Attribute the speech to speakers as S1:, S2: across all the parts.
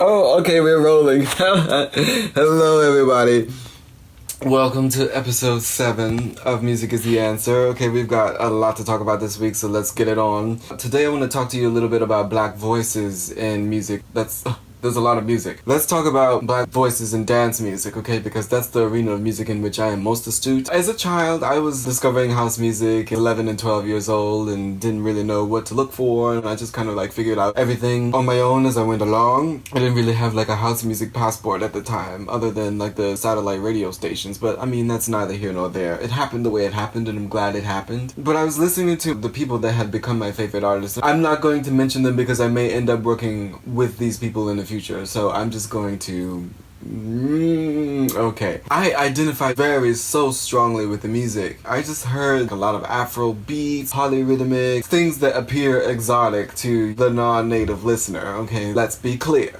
S1: Oh, okay, we're rolling. Hello, everybody. Welcome to episode 7 of Music is the Answer. Okay, we've got a lot to talk about this week, so let's get it on. Today I want to talk to you a little bit about black voices in music. There's a lot of music. Let's talk about black voices in dance music, okay? Because that's the arena of music in which I am most astute. As a child, I was discovering house music, 11 and 12 years old, and didn't really know what to look for, and I just kind of like figured out everything on my own as I went along. I didn't really have like a house music passport at the time, other than like the satellite radio stations, but I mean, that's neither here nor there. It happened the way it happened, and I'm glad it happened. But I was listening to the people that had become my favorite artists. I'm not going to mention them because I may end up working with these people in the future, so I'm just going to okay. I identify so strongly with the music. I just heard a lot of Afro beats, polyrhythmic, things that appear exotic to the non-native listener, okay? Let's be clear.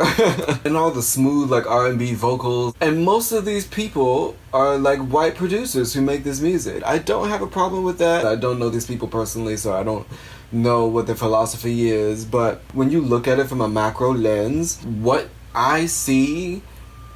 S1: And all the smooth like R&B vocals. And most of these people are like white producers who make this music. I don't have a problem with that. I don't know these people personally, so I don't know what their philosophy is, but when you look at it from a macro lens, what I see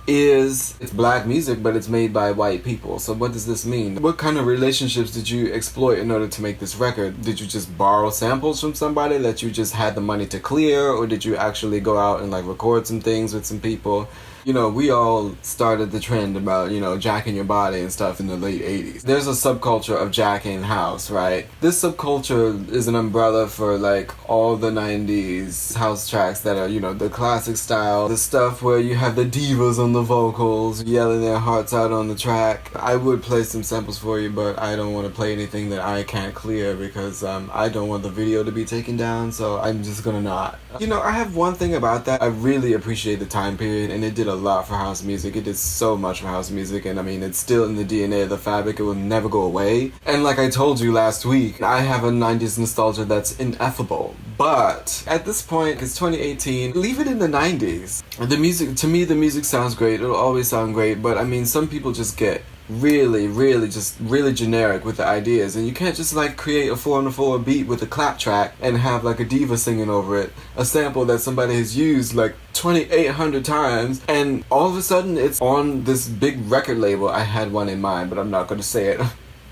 S1: is it's black music, but it's made by white people. So what does this mean? What kind of relationships did you exploit in order to make this record? Did you just borrow samples from somebody that you just had the money to clear, or did you actually go out and like record some things with some people? You know, we all started the trend about, you know, jacking your body and stuff in the late 80s. There's a subculture of jacking house, right? This subculture is an umbrella for, like, all the 90s house tracks that are, you know, the classic style. The stuff where you have the divas on the vocals yelling their hearts out on the track. I would play some samples for you, but I don't want to play anything that I can't clear because I don't want the video to be taken down, so I'm just gonna not. You know, I have one thing about that. I really appreciate the time period, and it did a lot for house music. It did so much for house music, and I mean, it's still in the DNA of the fabric. It will never go away. And like I told you last week, I have a 90s nostalgia that's ineffable. But at this point, it's 2018. Leave it in the 90s. The music, to me, the music sounds great. It'll always sound great. But I mean, some people just get really generic with the ideas, and you can't just like create a 4/4 beat with a clap track and have like a diva singing over it, a sample that somebody has used like 2,800 times, and all of a sudden it's on this big record label. I had one in mind, but I'm not going to say it.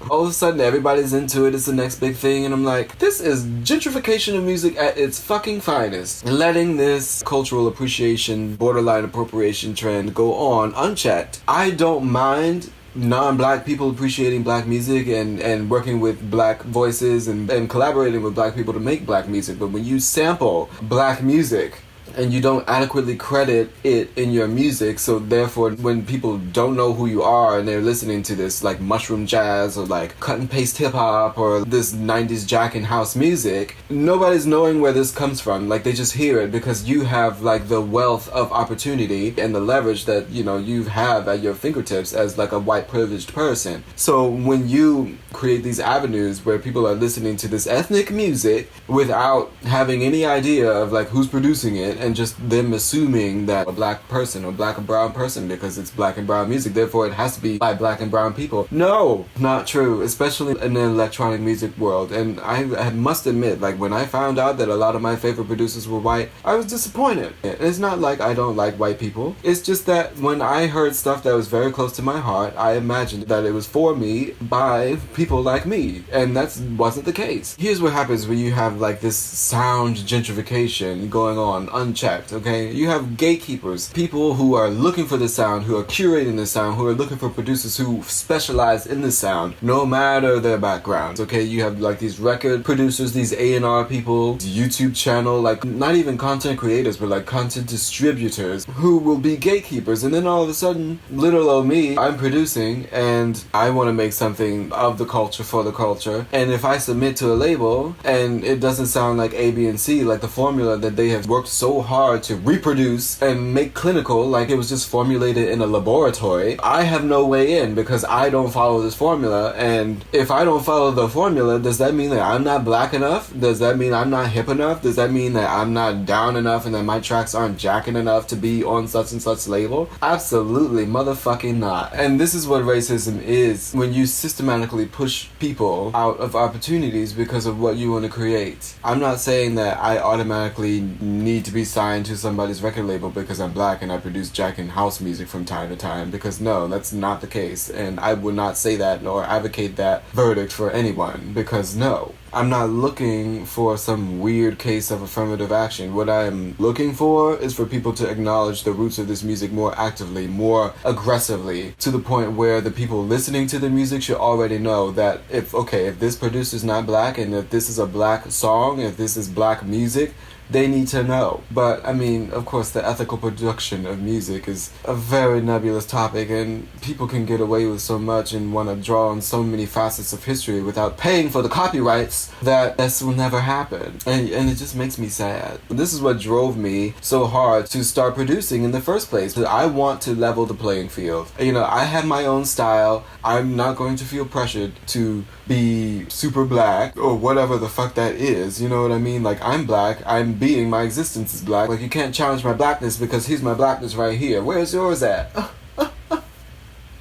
S1: All of a sudden everybody's into it, it's the next big thing, and I'm like, this is gentrification of music at its fucking finest. Letting this cultural appreciation, borderline appropriation trend go on unchecked. I don't mind non-black people appreciating black music and working with black voices and collaborating with black people to make black music, but when you sample black music and you don't adequately credit it in your music, so therefore when people don't know who you are and they're listening to this like mushroom jazz or like cut and paste hip hop or this 90s jack and house music, nobody's knowing where this comes from. Like, they just hear it because you have like the wealth of opportunity and the leverage that, you know, you have at your fingertips as like a white privileged person. So when you create these avenues where people are listening to this ethnic music without having any idea of like who's producing it, and just them assuming that a black person or black and brown person, because it's black and brown music, therefore it has to be by black and brown people. No, not true, especially in the electronic music world. And I must admit, like, when I found out that a lot of my favorite producers were white, I was disappointed. It's not like I don't like white people. It's just that when I heard stuff that was very close to my heart, I imagined that it was for me by people like me, and that wasn't the case. Here's what happens when you have like this sound gentrification going on unchecked, okay? You have gatekeepers, people who are looking for the sound, who are curating the sound, who are looking for producers who specialize in the sound, no matter their backgrounds, okay? You have like these record producers, these A&R people, YouTube channel, like not even content creators, but like content distributors who will be gatekeepers. And then all of a sudden, little old me, I'm producing and I want to make something of the culture for the culture. And if I submit to a label and it doesn't sound like A, B, and C, like the formula that they have worked so hard to reproduce and make clinical, like it was just formulated in a laboratory, I have no way in because I don't follow this formula. And if I don't follow the formula, does that mean that I'm not black enough? Does that mean I'm not hip enough? Does that mean that I'm not down enough and that my tracks aren't jacking enough to be on such and such label? Absolutely motherfucking not. And this is what racism is, when you systematically push people out of opportunities because of what you want to create. I'm not saying that I automatically need to be be signed to somebody's record label because I'm black and I produce jack and house music from time to time, because no, that's not the case, and I would not say that nor advocate that verdict for anyone, because no. I'm not looking for some weird case of affirmative action. What I am looking for is for people to acknowledge the roots of this music more actively, more aggressively, to the point where the people listening to the music should already know that if this producer's not black and if this is a black song, if this is black music, they need to know. But I mean, of course, the ethical production of music is a very nebulous topic, and people can get away with so much and want to draw on so many facets of history without paying for the copyrights that this will never happen. And it just makes me sad. This is what drove me so hard to start producing in the first place. I want to level the playing field. You know, I have my own style. I'm not going to feel pressured to be super black or whatever the fuck that is. You know what I mean? Like, I'm black. I'm being, my existence is black. Like, you can't challenge my blackness because here's my blackness right here. Where's yours at?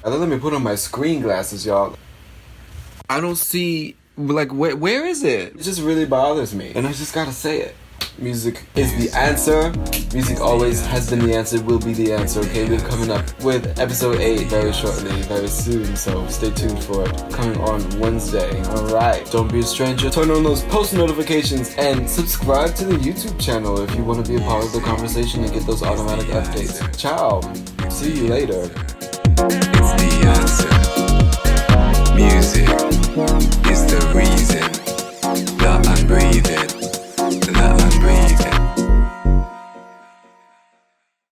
S1: Let me put on my screen glasses, y'all. I don't see, like, where is it? It just really bothers me, and I just gotta say it. Music is the answer. Music always has been the answer, will be the answer, okay? We're coming up with episode 8 very shortly, very soon, so stay tuned for it. Coming on Wednesday. Alright, don't be a stranger. Turn on those post notifications and subscribe to the YouTube channel if you want to be a part of the conversation and get those automatic updates. Ciao. See you later.